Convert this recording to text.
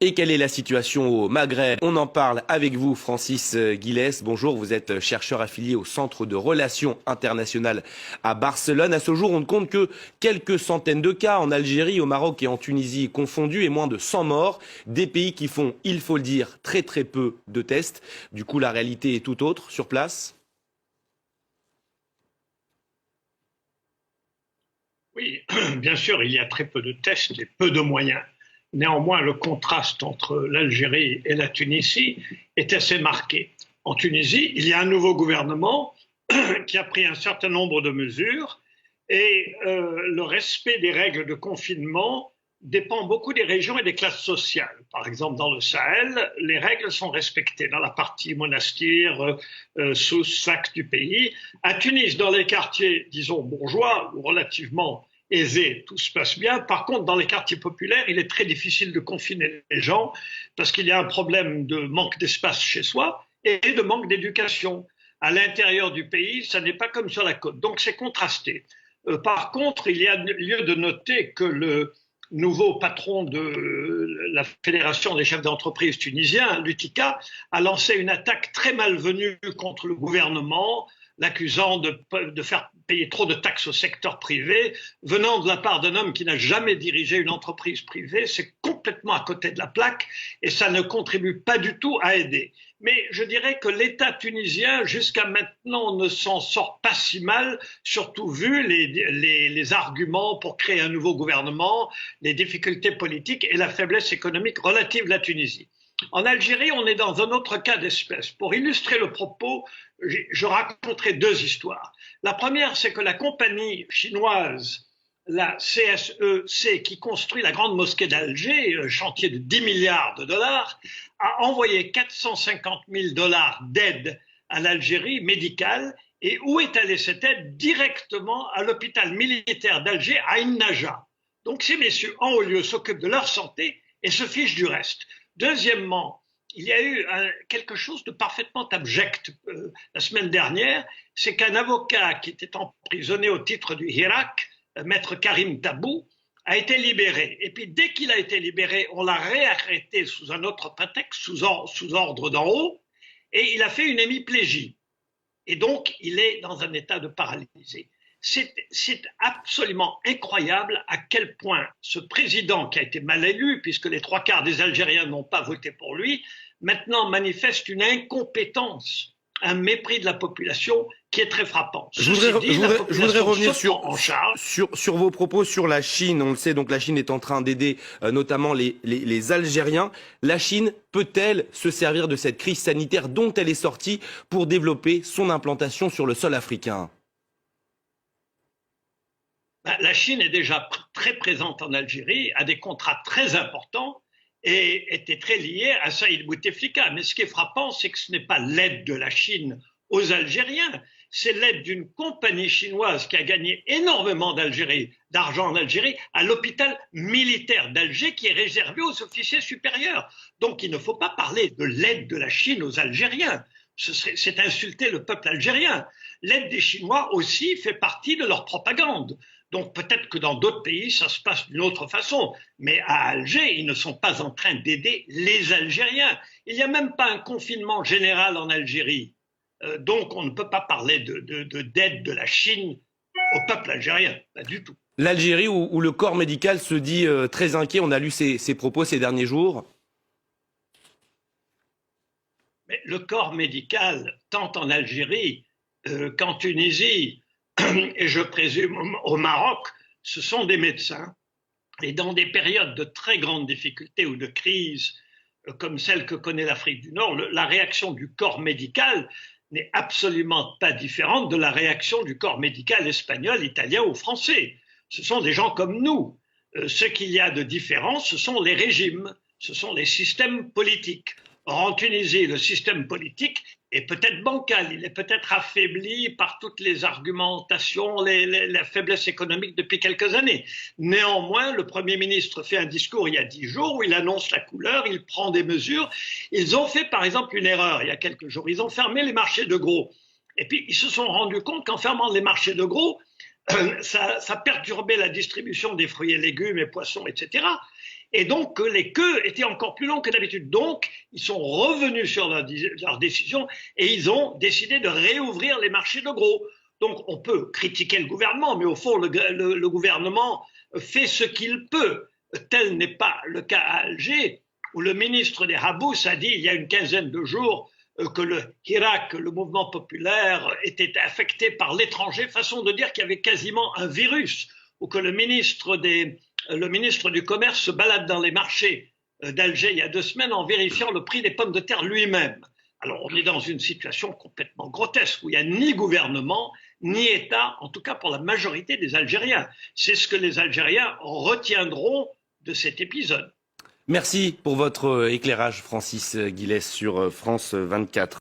Et quelle est la situation au Maghreb? On en parle avec vous, Francis Guilès. Bonjour, vous êtes chercheur affilié au Centre de Relations Internationales à Barcelone. À ce jour, on ne compte que quelques centaines de cas en Algérie, au Maroc et en Tunisie confondus et moins de 100 morts. Des pays qui font, il faut le dire, très très peu de tests. Du coup, la réalité est tout autre sur place. Oui, bien sûr, il y a très peu de tests et peu de moyens. Néanmoins, le contraste entre l'Algérie et la Tunisie est assez marqué. En Tunisie, il y a un nouveau gouvernement qui a pris un certain nombre de mesures et le respect des règles de confinement dépend beaucoup des régions et des classes sociales. Par exemple, dans le Sahel, les règles sont respectées dans la partie monastir, sous sac du pays. À Tunis, dans les quartiers, disons, bourgeois ou relativement aisés, tout se passe bien. Par contre, dans les quartiers populaires, il est très difficile de confiner les gens parce qu'il y a un problème de manque d'espace chez soi et de manque d'éducation. À l'intérieur du pays, ça n'est pas comme sur la côte. Donc, c'est contrasté. Par contre, il y a lieu de noter que le nouveau patron de la Fédération des chefs d'entreprise tunisiens, l'UTICA, a lancé une attaque très malvenue contre le gouvernement, l'accusant de faire payer trop de taxes au secteur privé, venant de la part d'un homme qui n'a jamais dirigé une entreprise privée. C'est complètement à côté de la plaque et ça ne contribue pas du tout à aider. Mais je dirais que l'État tunisien, jusqu'à maintenant, ne s'en sort pas si mal, surtout vu les arguments pour créer un nouveau gouvernement, les difficultés politiques et la faiblesse économique relative de la Tunisie. En Algérie, on est dans un autre cas d'espèce. Pour illustrer le propos, je raconterai deux histoires. La première, c'est que la compagnie chinoise, la CSEC, qui construit la grande mosquée d'Alger, chantier de 10 milliards de dollars, a envoyé 450 000 dollars d'aide à l'Algérie médicale. Et où est allée cette aide? Directement à l'hôpital militaire d'Alger, à Innaja. Donc ces messieurs, en haut lieu, s'occupent de leur santé et se fichent du reste. Deuxièmement, il y a eu quelque chose de parfaitement abject la semaine dernière, c'est qu'un avocat qui était emprisonné au titre du Hirak, maître Karim Tabou, a été libéré. Et puis dès qu'il a été libéré, on l'a réarrêté sous un autre prétexte, sous ordre d'en haut, et il a fait une hémiplégie. Et donc, il est dans un état de paralysie. C'est absolument incroyable à quel point ce président, qui a été mal élu, puisque les trois quarts des Algériens n'ont pas voté pour lui, maintenant manifeste une incompétence, un mépris de la population qui est très frappant. Je voudrais revenir sur vos propos sur la Chine. On le sait, donc la Chine est en train d'aider notamment les Algériens. La Chine peut-elle se servir de cette crise sanitaire dont elle est sortie pour développer son implantation sur le sol africain ? La Chine est déjà très présente en Algérie, a des contrats très importants et était très liée à Saïd Bouteflika. Mais ce qui est frappant, c'est que ce n'est pas l'aide de la Chine aux Algériens, c'est l'aide d'une compagnie chinoise qui a gagné énormément d'argent en Algérie, à l'hôpital militaire d'Alger qui est réservé aux officiers supérieurs. Donc il ne faut pas parler de l'aide de la Chine aux Algériens. C'est insulter le peuple algérien. L'aide des Chinois aussi fait partie de leur propagande. Donc peut-être que dans d'autres pays, ça se passe d'une autre façon. Mais à Alger, ils ne sont pas en train d'aider les Algériens. Il n'y a même pas un confinement général en Algérie. Donc on ne peut pas parler d'aide de la Chine au peuple algérien, pas du tout. L'Algérie où le corps médical se dit très inquiet, on a lu ses propos ces derniers jours. Mais le corps médical, tant en Algérie qu'en Tunisie, et je présume au Maroc, ce sont des médecins. Et dans des périodes de très grande difficulté ou de crise, comme celle que connaît l'Afrique du Nord, la réaction du corps médical n'est absolument pas différente de la réaction du corps médical espagnol, italien ou français. Ce sont des gens comme nous. Ce qu'il y a de différent, ce sont les régimes, ce sont les systèmes politiques. Or, en Tunisie, le système politique est peut-être bancal, il est peut-être affaibli par toutes les argumentations, la faiblesse économique depuis quelques années. Néanmoins, le Premier ministre fait un discours il y a 10 jours où il annonce la couleur, il prend des mesures. Ils ont fait par exemple une erreur il y a quelques jours, ils ont fermé les marchés de gros. Et puis ils se sont rendus compte qu'en fermant les marchés de gros, ça perturbait la distribution des fruits et légumes et poissons, etc. et donc que les queues étaient encore plus longues que d'habitude. Donc, ils sont revenus sur leur décision et ils ont décidé de réouvrir les marchés de gros. Donc, on peut critiquer le gouvernement, mais au fond, le gouvernement fait ce qu'il peut. Tel n'est pas le cas à Alger, où le ministre des Habous a dit il y a une quinzaine de jours que le Hirak, le mouvement populaire, était affecté par l'étranger, façon de dire qu'il y avait quasiment un virus, ou que le ministre du Commerce se balade dans les marchés d'Alger il y a 2 semaines en vérifiant le prix des pommes de terre lui-même. Alors on est dans une situation complètement grotesque où il n'y a ni gouvernement, ni État, en tout cas pour la majorité des Algériens. C'est ce que les Algériens retiendront de cet épisode. Merci pour votre éclairage, Francis Guilès, sur France 24.